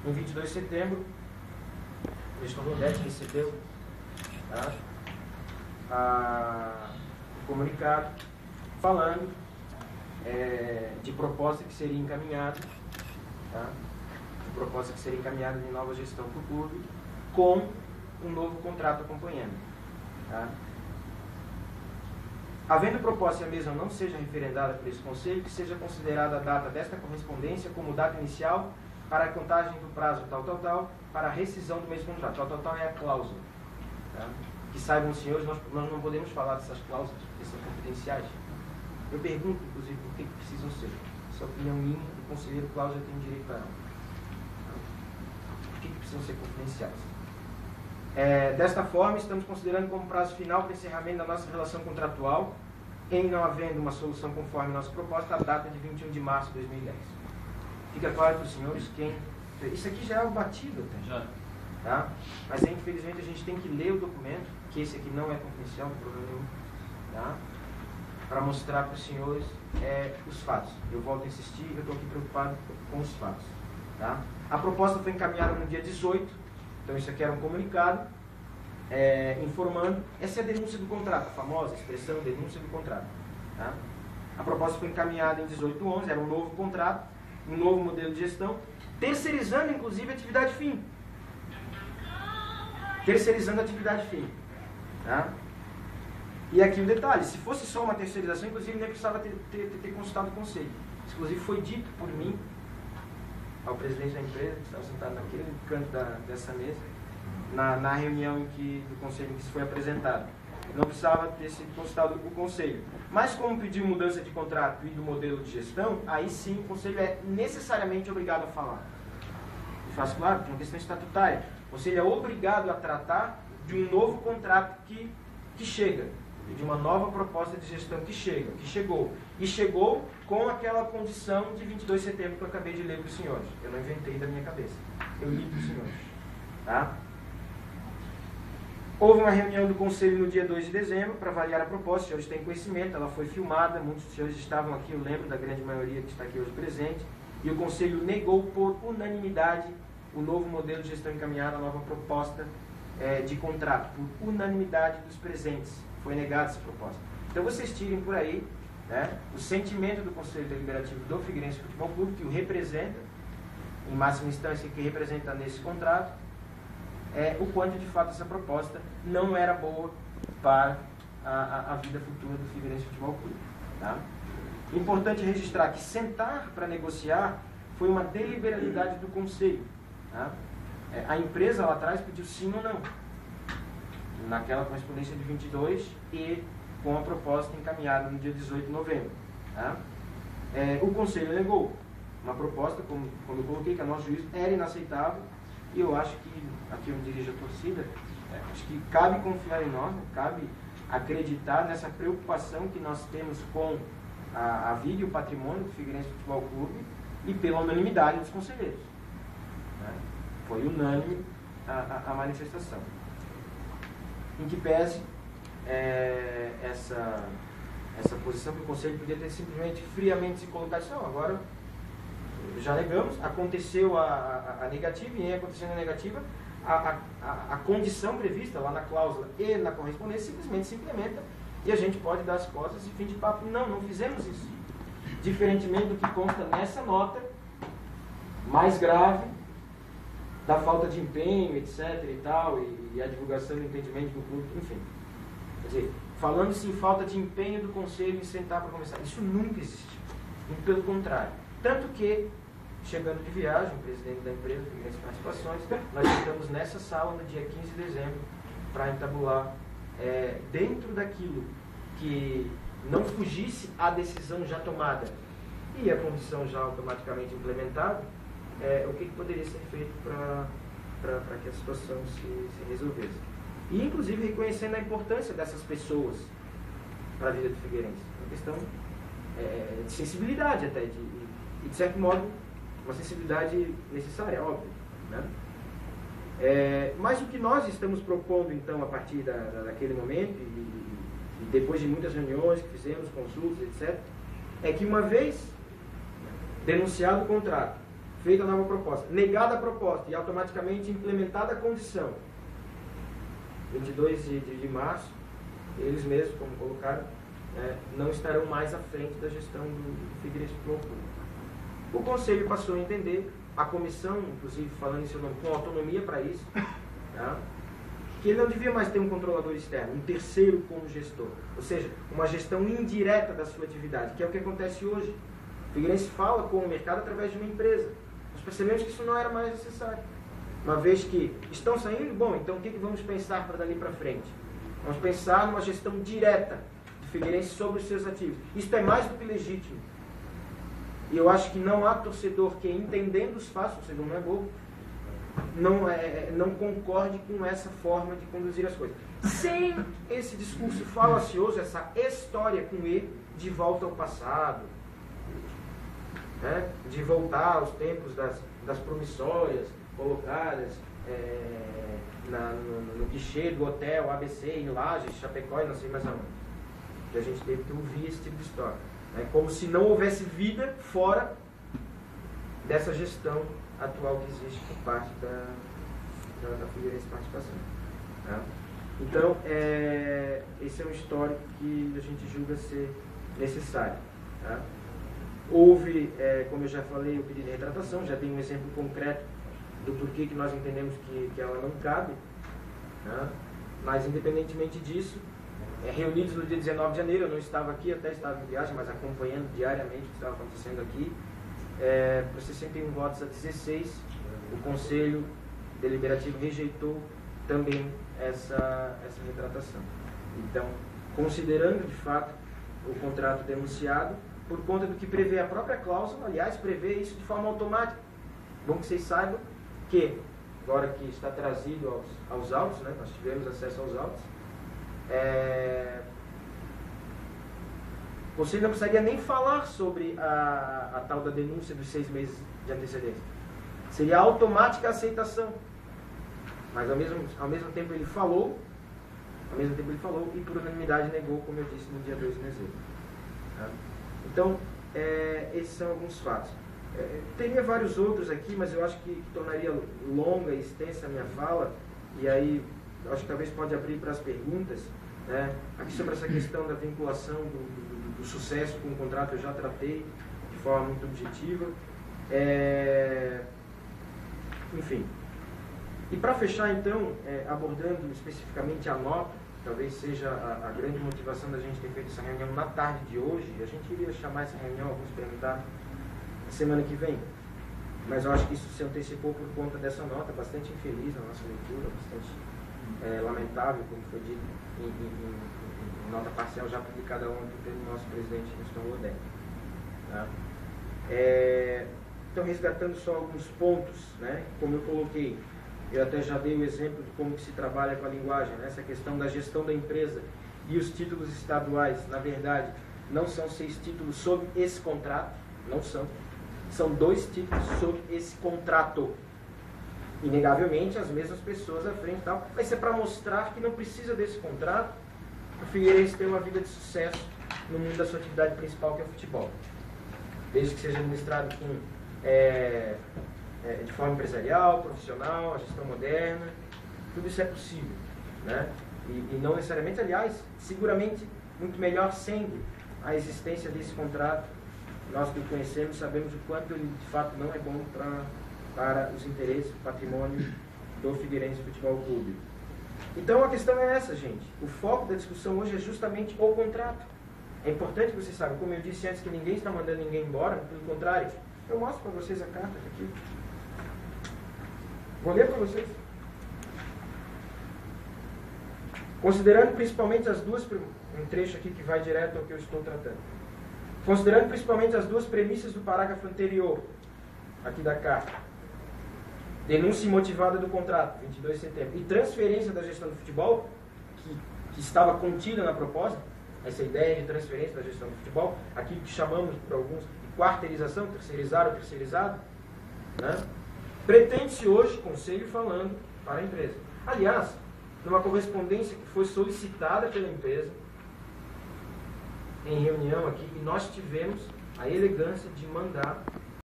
Em 22 de setembro, o gestor Rodete recebeu, tá, o comunicado falando de proposta que seria encaminhada, tá, de nova gestão para o clube, com um novo contrato acompanhando. Tá? Havendo proposta e a mesma não seja referendada por esse Conselho, que seja considerada a data desta correspondência como data inicial para a contagem do prazo tal, para a rescisão do mesmo contrato. Tal é a cláusula. Tá? Que saibam os senhores, nós não podemos falar dessas cláusulas, porque são confidenciais. Eu pergunto, inclusive, por que precisam ser. Essa opinião minha, o conselheiro Cláudio tem direito a ela. Por que precisam ser confidenciais? Desta forma, estamos considerando como prazo final para o encerramento da nossa relação contratual, em não havendo uma solução conforme nossa proposta, a data de 21 de março de 2010. Fica claro para os senhores quem... Isso aqui já é o batido até. Já. Tá? Mas, infelizmente, a gente tem que ler o documento, que esse aqui não é confidencial, não tem problema nenhum, tá? Para mostrar para os senhores os fatos. Eu volto a insistir, eu estou aqui preocupado com os fatos. Tá? A proposta foi encaminhada no dia 18, então isso aqui era um comunicado, informando, essa é a denúncia do contrato, a famosa expressão denúncia do contrato. Tá? A proposta foi encaminhada em 18/11, era um novo contrato, um novo modelo de gestão, terceirizando inclusive a atividade fim. Tá? E aqui o detalhe, se fosse só uma terceirização, inclusive nem precisava ter consultado o conselho. Isso, inclusive, foi dito por mim ao presidente da empresa, que estava sentado naquele canto dessa mesa, na reunião do conselho em que isso foi apresentado. Não precisava ter sido consultado o conselho. Mas como pediu mudança de contrato e do modelo de gestão, aí sim o conselho é necessariamente obrigado a falar. E faço claro, é uma questão estatutária. O conselho é obrigado a tratar de um novo contrato que chega, de uma nova proposta de gestão que chegou. E chegou com aquela condição de 22 de setembro que eu acabei de ler para os senhores. Eu não inventei da minha cabeça. Eu li para os senhores. Tá? Houve uma reunião do Conselho no dia 2 de dezembro para avaliar a proposta. Os senhores têm conhecimento, ela foi filmada, muitos dos senhores estavam aqui, eu lembro da grande maioria que está aqui hoje presente. E o Conselho negou por unanimidade o novo modelo de gestão encaminhado, a nova proposta de contrato. Por unanimidade dos presentes. Foi negada essa proposta. Então vocês tirem por aí, né, o sentimento do Conselho Deliberativo do Figueirense Futebol Clube, que o representa, em máxima instância, que representa nesse contrato, o quanto de fato essa proposta não era boa para a vida futura do Figueirense Futebol Clube. Tá? Importante registrar que sentar para negociar foi uma deliberalidade do Conselho. Tá? A empresa lá atrás pediu sim ou não, naquela correspondência de 22 e com a proposta encaminhada no dia 18 de novembro. Tá? O Conselho negou uma proposta, como eu coloquei, que a nosso juízo era inaceitável, e eu acho que, aqui eu me dirijo à torcida, acho que cabe confiar em nós, cabe acreditar nessa preocupação que nós temos com a vida e o patrimônio do Figueirense Futebol Clube e pela unanimidade dos conselheiros. Né? Foi unânime a manifestação. Em que pese essa posição que o Conselho podia ter simplesmente friamente se colocado assim, não, agora já negamos, aconteceu a negativa, e em acontecendo a negativa, a condição prevista lá na cláusula e na correspondência simplesmente se implementa e a gente pode dar as costas e fim de papo. Não fizemos isso. Diferentemente do que consta nessa nota, mais grave, da falta de empenho, etc. e tal, e a divulgação do entendimento do clube, enfim. Quer dizer, falando-se em falta de empenho do Conselho em sentar para conversar, isso nunca existiu. Muito pelo contrário. Tanto que, chegando de viagem, o presidente da empresa, Figueirense Participações, nós estamos nessa sala no dia 15 de dezembro para entabular, dentro daquilo que não fugisse à decisão já tomada e a condição já automaticamente implementada, o que poderia ser feito para que a situação se resolvesse. E, inclusive, reconhecendo a importância dessas pessoas para a vida do Figueirense. Uma questão de sensibilidade até, e de certo modo, uma sensibilidade necessária, óbvio. Né? Mas o que nós estamos propondo, então, a partir daquele momento, e depois de muitas reuniões que fizemos, consultas, etc., é que uma vez denunciado o contrato, feita a nova proposta, negada a proposta e automaticamente implementada a condição, 22 de março, eles mesmos, como colocaram, não estarão mais à frente da gestão do Figueirense Futebol Clube. O Conselho passou a entender, a comissão, inclusive falando em seu nome, com autonomia para isso, tá? Que ele não devia mais ter um controlador externo, um terceiro como gestor, ou seja, uma gestão indireta da sua atividade, que é o que acontece hoje. O Figueirense fala com o mercado através de uma empresa. Nós percebemos que isso não era mais necessário. Uma vez que estão saindo, bom, então o que vamos pensar para dali para frente? Vamos pensar numa gestão direta de Figueirense sobre os seus ativos. Isto é mais do que legítimo. E eu acho que não há torcedor que, entendendo os fatos, o torcedor não é bobo, não concorde com essa forma de conduzir as coisas. Sem esse discurso falacioso, essa história com E de volta ao passado, né? De voltar aos tempos das promissórias colocadas no guichê do hotel ABC em Lages, Chapecó e não sei mais aonde. Que a gente teve que ouvir esse tipo de história. Né? Como se não houvesse vida fora dessa gestão atual que existe por parte da Figueirense Participação. Tá? Então, esse é um histórico que a gente julga ser necessário. Tá? Houve, como eu já falei, o pedido de retratação, já dei um exemplo concreto do porquê que nós entendemos que ela não cabe. Tá? Mas, independentemente disso, reunidos no dia 19 de janeiro, eu não estava aqui, até estava em viagem, mas acompanhando diariamente o que estava acontecendo aqui, por 61 votos a 16, o Conselho Deliberativo rejeitou também essa retratação. Então, considerando de fato o contrato denunciado, por conta do que prevê a própria cláusula, aliás, prevê isso de forma automática. Bom que vocês saibam que, agora que está trazido aos autos, né, nós tivemos acesso aos autos, o Conselho não precisaria nem falar sobre a tal da denúncia dos 6 meses de antecedência. Seria automática a aceitação. Mas ao mesmo tempo ele falou, e por unanimidade negou, como eu disse, no dia 2 de dezembro. Tá? Então, esses são alguns fatos. Teria vários outros aqui, mas eu acho que tornaria longa e extensa a minha fala, e aí eu acho que talvez pode abrir para as perguntas. Né? Aqui sobre essa questão da vinculação do sucesso com o contrato eu já tratei de forma muito objetiva. Enfim. E para fechar então, abordando especificamente a nota, talvez seja a grande motivação da gente ter feito essa reunião na tarde de hoje, a gente iria chamar essa reunião, alguns perguntaram, na semana que vem. Mas eu acho que isso se antecipou por conta dessa nota, bastante infeliz na nossa leitura, bastante lamentável, como foi dito em nota parcial já publicada ontem pelo nosso presidente Winston Lodé. Tá? Então, resgatando só alguns pontos, né? Como eu coloquei, eu até já dei o exemplo de como que se trabalha com a linguagem, né? Essa questão da gestão da empresa e os títulos estaduais, na verdade, não são 6 títulos sob esse contrato, não são. São 2 títulos sob esse contrato. Inegavelmente, as mesmas pessoas à frente e tal. Mas isso é para mostrar que não precisa desse contrato para o Figueirense ter uma vida de sucesso no mundo da sua atividade principal, que é o futebol. Desde que seja administrado de forma empresarial, profissional, a gestão moderna, tudo isso é possível. Né? E não necessariamente, aliás, seguramente muito melhor sendo a existência desse contrato. Nós que o conhecemos sabemos o quanto ele de fato não é bom para os interesses, o patrimônio do Figueirense Futebol Clube. Então a questão é essa, gente. O foco da discussão hoje é justamente o contrato. É importante que vocês saibam, como eu disse antes, que ninguém está mandando ninguém embora, pelo contrário. Eu mostro para vocês a carta aqui. Vou ler para vocês. Considerando principalmente as duas, um trecho aqui que vai direto ao que eu estou tratando. Considerando principalmente as duas premissas do parágrafo anterior, aqui da carta, denúncia imotivada do contrato, 22 de setembro, e transferência da gestão do futebol, que estava contida na proposta, essa ideia de transferência da gestão do futebol, aquilo que chamamos por alguns de quarteirização, terceirizar ou terceirizado, né? Pretende-se hoje Conselho falando para a empresa. Aliás, numa correspondência que foi solicitada pela empresa, em reunião aqui, e nós tivemos a elegância de mandar